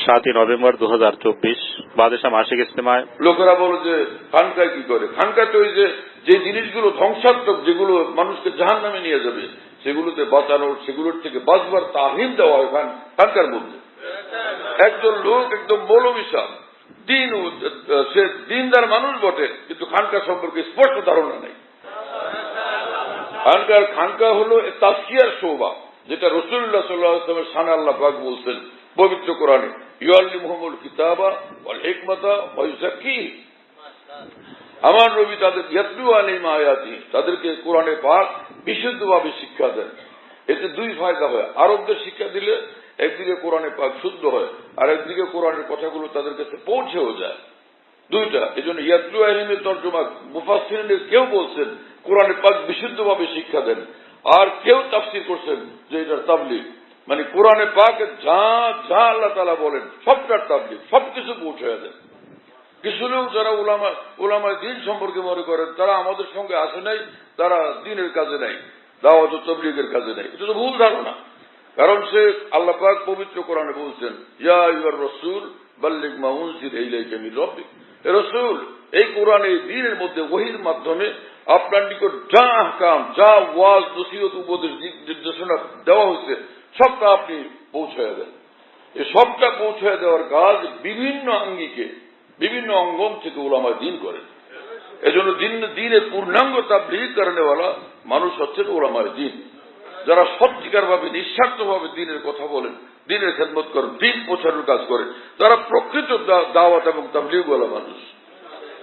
7 November 2024 বাদেশা মাসিক ইজতেমায় লোকেরা বলে যে খানকায় কি করে, খানকায় তো ওই যে জিনিসগুলো ধ্বংসাত্মক, যেগুলো মানুষকে জাহান্নামে নিয়ে যাবে, সেগুলোতে বাঁচানোর, সেগুলোর থেকে বাঁচবার তাহিম দেওয়া হয় খানকার মধ্যে। একজন লোক একদম মৌলবী সাহেব, সে দিনদার মানুষ বটে, কিন্তু খানকা সম্পর্কে স্পষ্ট ধারণা নেই। খানকা হলো তাসকিয়ার শোভা, যেটা রাসূলুল্লাহ সাল্লাল্লাহু আলাইহি ওয়াসাল্লামের শানে আল্লাহ পাক বলছেন পবিত্র কোরআনে, ইউআল্লিমুহুমুল কিতাবা ওয়াল হিকমাতা ওয়া ইউযাক্কিহিম। আমার নবী তাদের ইয়াতলু আলাইহিম আয়াতি, তাদেরকে কোরআনে পাক বিশুদ্ধভাবে শিক্ষা দেন। এতে দুই ফায়দা হয়। আরবদের শিক্ষা দিলে একদিকে কোরআনে পাক শুদ্ধ হয়, আর একদিকে কোরআনের কথাগুলো তাদের কাছে পৌঁছেও যায়। দুইটা। এই জন্য ইয়াতলু আলাইহিমের তর্জমা মুফাসসিরিনের কেউ বলছেন কোরআনে পাক বিশুদ্ধভাবে শিক্ষা দেন, আর কেউ তাফসীর করছেন যে এটা তাবলীগ, মানে কোরআনে পাকে যা যা আল্লাহ তাআলা বলেন সবটার তাবলীগ, সবকিছু পৌঁছায় দেন। কিছু লোক যারা উলামায়ে দ্বীন সম্পর্কে মনে করেন তারা আমাদের সঙ্গে আসে নাই, তারা দ্বীনের কাজে নাই, দাওয়াত ও তাবলীগের কাজে নাই, এটা তো ভুল ধারণা। কারণ সে আল্লাহ পাক পবিত্র কোরআনে বলছেন, ইয়া আইয়ুহার রাসূল বাল্লিগ মা উনজিলা ইলাইকা মির রাব্বিক। হে রাসূল, এই কোরআনে দ্বীনের মধ্যে ওহীর মাধ্যমে আপনার নিকট যা আহকাম, যা ওয়াজ, নসিহত, উপদেশ, নির্দেশনা দেওয়া হয়েছে সবটা আপনি পৌঁছায় দেন। এই সবটা পৌঁছায় দেওয়ার কাজ বিভিন্ন আঙ্গিকে, বিভিন্ন অঙ্গন থেকে উলামায়ে দ্বীন করেন। এজন্য দ্বীনের পূর্ণাঙ্গ তাবলীগ করেনেওয়ালা মানুষ হচ্ছেন উলামায়ে দ্বীন, যারা সত্যিকার ভাবে নিঃস্বার্থভাবে দ্বীনের কথা বলেন, দ্বীনের খেদমত করেন, দ্বীন পৌঁছানোর কাজ করেন, তারা প্রকৃত দাওয়াত এবং তাবলীগওয়ালা মানুষ।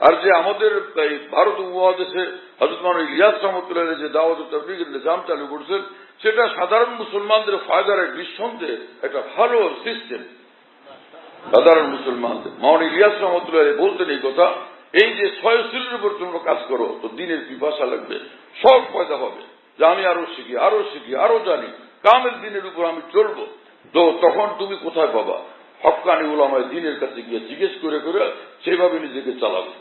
আর যে আমাদের এই ভারত উপমহাদেশে হযরত মাওলানা ইলিয়াস রাহমাতুল্লাহ আলাইহি যে দাওয়াত ও তাবলীগের নিজাম চালু করেছেন, সেটা সাধারণ মুসলমানদের ফায়দার নিঃসন্দেহে একটা ভালো সিস্টেম। সাধারণ মুসলমানদের মাওলানা ইলিয়াস রাহমাতুল্লাহ আলাইহি বলতেন এই কথা, এই যে 6 উসুলের উপর তোমরা কাজ করো তো দ্বীনের পিপাসা লাগবে, সব পয়দা হবে যে আমি আরো শিখি, আরো শিখি, আরো জানি, কামেল দ্বীনের উপর আমি চলবো। তো তখন তুমি কোথায় পাবা? হক্কানি উলামায়ে দ্বীনের কাছে গিয়ে জিজ্ঞেস করে করে সেভাবে নিজেকে চালাবে।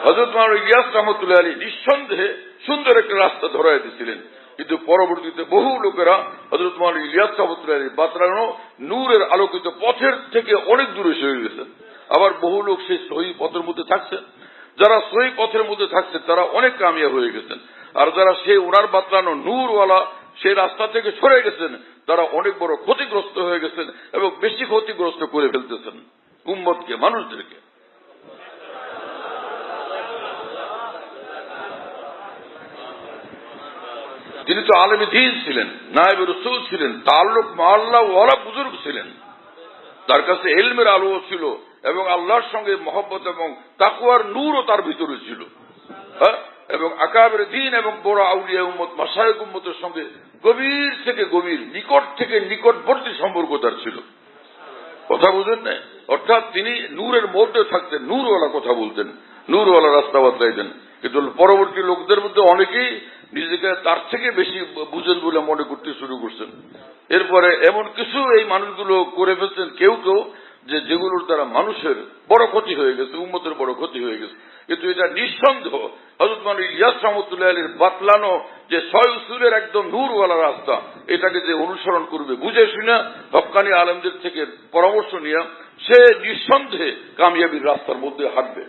হযরত মাওলানা ইলিয়াস রাহমাতুল্লাহ আলাইহি নিঃসন্দেহে সুন্দর একটা রাস্তা ধরায় দিয়েছিলেন, কিন্তু পরবর্তীতে বহু লোকেরা হযরত মাওলানা ইলিয়াস রাহমাতুল্লাহ আলাইহি বাতলানো নূরের আলোকিত পথের থেকে অনেক দূরে সরে গেছেন। আবার বহু লোক সেই সহি পথের মধ্যে থাকছে। যারা সহি পথের মধ্যে থাকছে তারা অনেক কামিয়াব হয়ে গেছেন, আর যারা সেই ওনার বাতলানো নূরওয়ালা সেই রাস্তা থেকে সরে গেছেন তারা অনেক বড় ক্ষতিগ্রস্ত হয়ে গেছেন এবং বেশি ক্ষতিগ্রস্ত করে ফেলতেছেন উম্মতকে, মানুষদেরকে। তিনি তো আলেমে দ্বীন ছিলেন, নায়েবে রাসূল ছিলেন, তাআল্লুক মহল্লা ওয়ালা বুজুর্গ ছিলেন, তার কাছে ইলমের আলো ছিল এবং আল্লাহর সঙ্গে মহব্বত এবং তাকওয়ার নূরও তার ভিতরে ছিল। এবং আকাবের দ্বীন এবং বড় আউলিয়া উম্মত, মাশায়েখ উম্মতের সঙ্গে গভীর থেকে গভীর, নিকট থেকে নিকটবর্তী সম্পর্ক তার ছিল। কথা বুঝেন না? অর্থাৎ তিনি নূরের মধ্যে থাকতেন, নূরওয়ালা কথা বলতেন, নূরওয়ালা রাস্তা বাতলাইতেন। কিন্তু পরবর্তী লোকদের মধ্যে অনেকেই নিজেকে তার থেকে বেশি বুঝেন বলে মনে করতে শুরু করছেন। এরপরে এমন কিছু এই মানুষগুলো করে ফেলছেন কেউ কেউ যেগুলোর দ্বারা মানুষের বড় ক্ষতি হয়ে গেছে, উম্মতের বড় ক্ষতি হয়ে গেছে। কিন্তু এটা নিঃসন্দেহ হযরত মাওলানা ইলিয়াস রাহমাতুল্লাহ আলাইহির বাতলানো যে 6 উসুলের একদম নূরওয়ালা রাস্তা, এটাকে যে অনুসরণ করবে বুঝে শুনে হক্কানি আলেমদের থেকে পরামর্শ নিয়ে, সে নিঃসন্দেহে কামিয়াবির রাস্তার মধ্যে হাঁটবে।